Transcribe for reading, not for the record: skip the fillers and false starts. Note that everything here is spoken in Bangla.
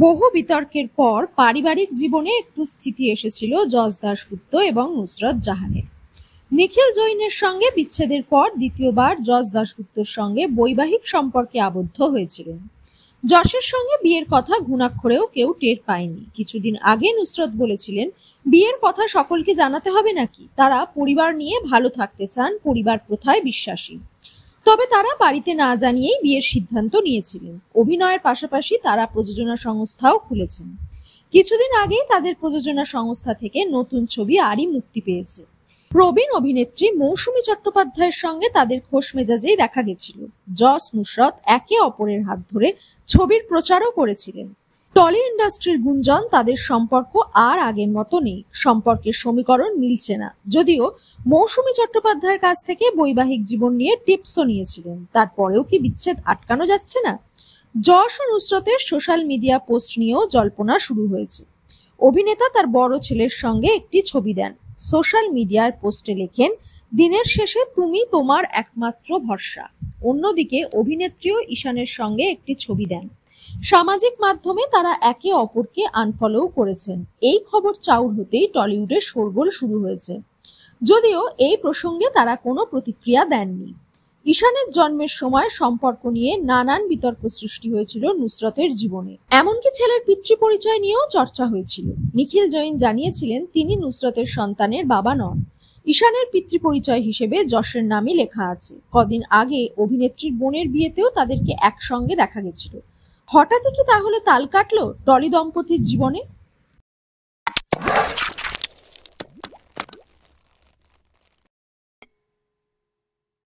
বহু বিতর্কের পর পারিবারিক জীবনে একটু স্থিতি এসেছিল যশ দাশগুপ্ত এবং নুসরত জাহানের। নিখিল জৈনের সঙ্গে বিচ্ছেদের পর দ্বিতীয়বার যশ দাশগুপ্তর সঙ্গে বৈবাহিক সম্পর্কে আবদ্ধ হয়েছিলেন। যশের সঙ্গে বিয়ের কথা ঘুণাক্ষরেও কেউ টের পায়নি। কিছুদিন আগে নুসরত বলেছিলেন, বিয়ের কথা সকলকে জানাতে হবে নাকি, তারা পরিবার নিয়ে ভালো থাকতে চান, পরিবার প্রথায় বিশ্বাসী। তবে তারা বাড়িতে না জানিয়েই বিয়ের সিদ্ধান্ত নিয়েছিলেন। অভিনয়ের পাশাপাশি তারা প্রযোজনা সংস্থাও খুলেছেন। কিছুদিন আগেই তাদের প্রযোজনা সংস্থা থেকে নতুন ছবি আরই মুক্তি পেয়েছে। প্রবীণ অভিনেত্রী মৌসুমী চট্টোপাধ্যায়ের সঙ্গে তাদের খোশ মেজাজেই দেখা গেছিল। যশ নুসরত একে অপরের হাত ধরে ছবির প্রচারও করেছিলেন। টলি ইন্ডাস্ট্রির গুঞ্জন তাদের সম্পর্ক আর আগের মতো নেই, সম্পর্কের সমীকরণ মিলছে না। যদিও মৌসুমী চট্টোপাধ্যায়ের কাছ থেকে বৈবাহিক জীবন নিয়ে টিপসও নিয়েছিলেন, তারপরেও কি বিচ্ছেদ আটকানো যাচ্ছে না? যশ ও নুসরতের সোশ্যাল মিডিয়া পোস্ট নিয়েও জল্পনা শুরু হয়েছে। অভিনেতা তার বড় ছেলের সঙ্গে একটি ছবি দেন। সোশ্যাল মিডিয়ার পোস্টে লেখেন, দিনের শেষে তুমি তোমার একমাত্র ভরসা। অন্যদিকে অভিনেত্রীও ঈশানের সঙ্গে একটি ছবি দেন। সামাজিক মাধ্যমে তারা একে অপরকে আনফলোও করেছেন। এই খবর চাউর হতেই টলিউডে শোরগোল শুরু হয়েছে, যদিও এই প্রসঙ্গে তারা কোনো প্রতিক্রিয়া দেননি। ঈশানের জন্মের সময় সম্পর্ক নিয়ে নানান বিতর্ক সৃষ্টি হয়েছিল নুসরতের জীবনে, এমনকি ছেলের পিতৃ পরিচয় নিয়েও চর্চা হয়েছিল। নিখিল জৈন জানিয়েছিলেন তিনি নুসরতের সন্তানের বাবা নন। ঈশানের পিতৃ পরিচয় হিসেবে যশের নামই লেখা আছে। কদিন আগে অভিনেত্রীর বোনের বিয়েতেও তাদেরকে একসঙ্গে দেখা গেছিল। হঠাৎই কি তাহলে তাল কাটলো টলি দম্পতির জীবনে?